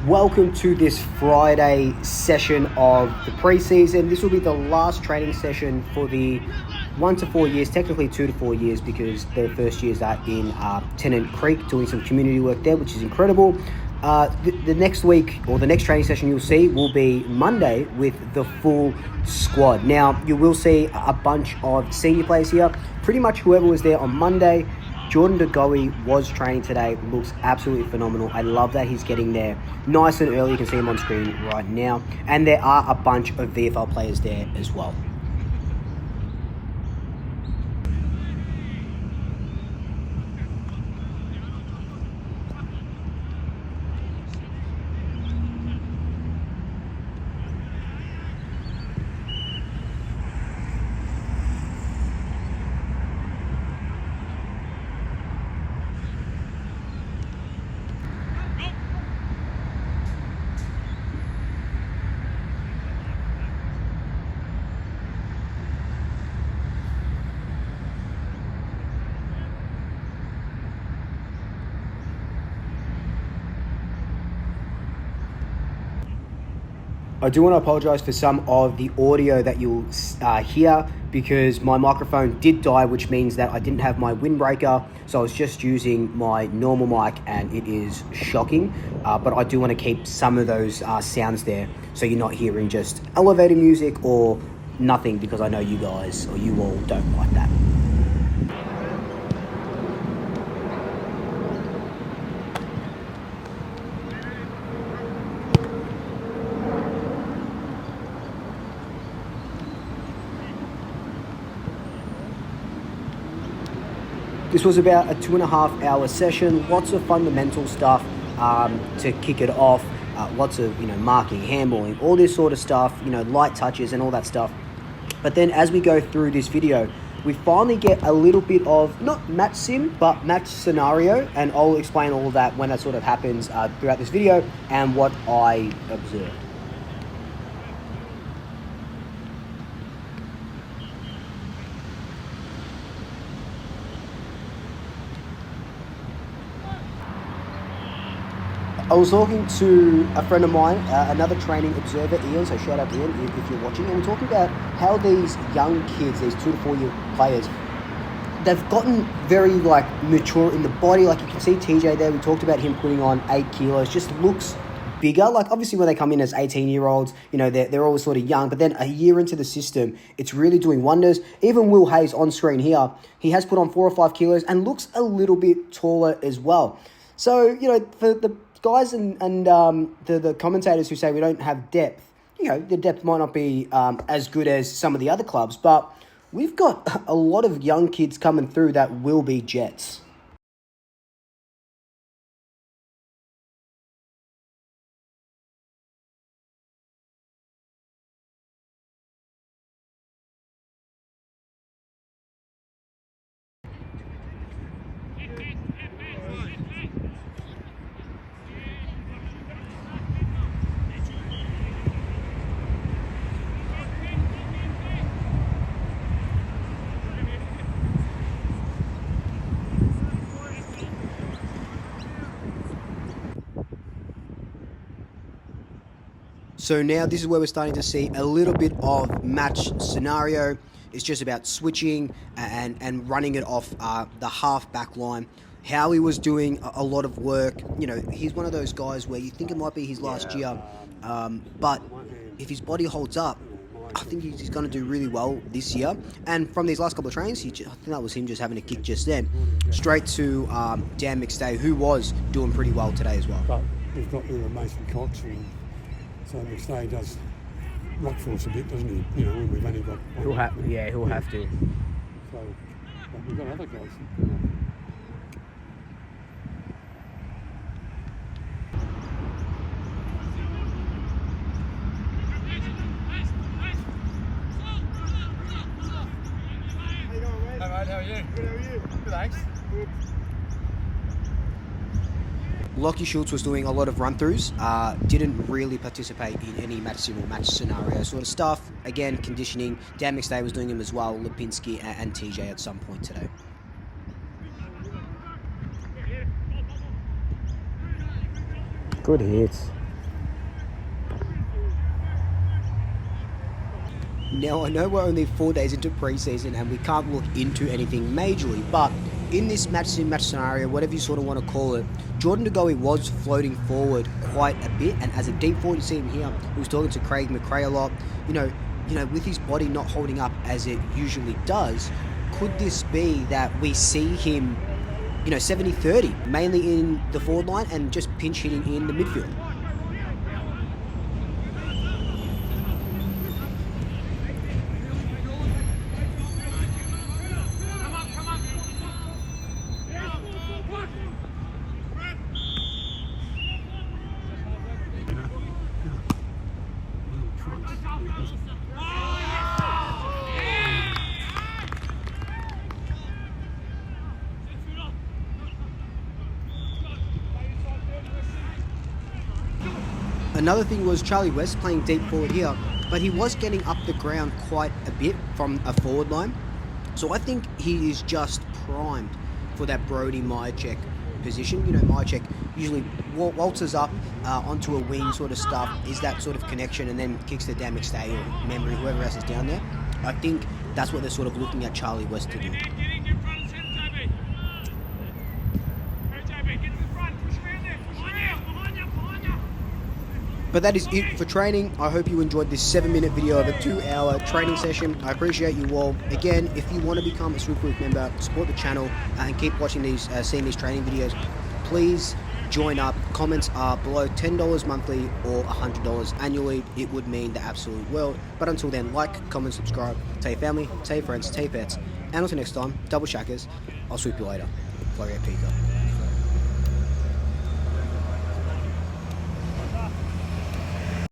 Welcome to this Friday session of the preseason. This will be the last training session for the 1 to 4 years, technically 2 to 4 years, because their first years are in Tennant Creek doing some community work there, which is incredible. The next week, or the next training session you'll see, will be Monday with the full squad. Now, you will see a bunch of senior players here. Pretty much whoever was there on Monday. Jordan Goey was training today, looks absolutely phenomenal. I love that he's getting there nice and early. You can see him on screen right now. And there are a bunch of VFL players there as well. I do want to apologise for some of the audio that you'll hear because my microphone did die, which means that I didn't have my windbreaker, so I was just using my normal mic and it is shocking. But I do want to keep some of those sounds there so you're not hearing just elevator music or nothing, because I know you guys, or you all, don't like that. This was about a 2.5 hour session, lots of fundamental stuff to kick it off, lots of, marking, handballing, all this sort of stuff, light touches and all that stuff. But then as we go through this video, we finally get a little bit of, not match sim, but match scenario, and I'll explain all of that when that sort of happens throughout this video and what I observed. I was talking to a friend of mine, another training observer, Ian, so shout out to Ian if you're watching, and we're talking about how these young kids, these 2 to 4 year players, they've gotten very mature in the body. Like you can see TJ there, we talked about him putting on 8 kilos, just looks bigger. Like obviously when they come in as 18-year-olds, they're always sort of young, but then a year into the system, it's really doing wonders. Even Will Hayes on screen here, he has put on 4 or 5 kilos and looks a little bit taller as well. So, for the guys and the commentators who say we don't have depth, the depth might not be as good as some of the other clubs, but we've got a lot of young kids coming through that will be Jets. So now this is where we're starting to see a little bit of match scenario. It's just about switching and running it off the half back line. Howie was doing a lot of work. He's one of those guys where you think it might be his last year, but if his body holds up, I think he's going to do really well this year. And from these last couple of trains, I think that was him just having a kick just then, straight to Dan McStay, who was doing pretty well today as well. But we've got Mason Cox, and so McStay does rock force a bit, doesn't he? When we've only got one. He'll have to. So, but we've got other guys. Hey mate, how are you? Good, how are you? Good, thanks. Good. Lockie Schultz was doing a lot of run-throughs, didn't really participate in any match sim or match scenario sort of stuff. Again, conditioning. Dan McStay was doing them as well, Lipinski and TJ at some point today. Good hits. Now, I know we're only 4 days into preseason and we can't look into anything majorly, but in this match-to-match scenario, whatever you sort of want to call it, Jordan De Goey was floating forward quite a bit, and as a deep forward, you see him here, he was talking to Craig McRae a lot, you know, with his body not holding up as it usually does, could this be that we see him, 70-30, mainly in the forward line and just pinch hitting in the midfield? Another thing was Charlie West playing deep forward here, but he was getting up the ground quite a bit from a forward line. So I think he is just primed for that Brody Myercheck position. Myercheck usually waltzes up onto a wing sort of stuff, is that sort of connection, and then kicks to Dan McStay or Membry, whoever else is down there. I think that's what they're sort of looking at Charlie West to do. But that is it for training. I hope you enjoyed this 7-minute video of a 2-hour training session. I appreciate you all. Again, if you want to become a Swoop Group member, support the channel, and keep watching these, seeing these training videos, please join up. Comments are below $10 monthly or $100 annually. It would mean the absolute world. But until then, like, comment, subscribe, tell your family, tell your friends, tell your pets, and until next time, double shackers. I'll swoop you later. Gloria Pico.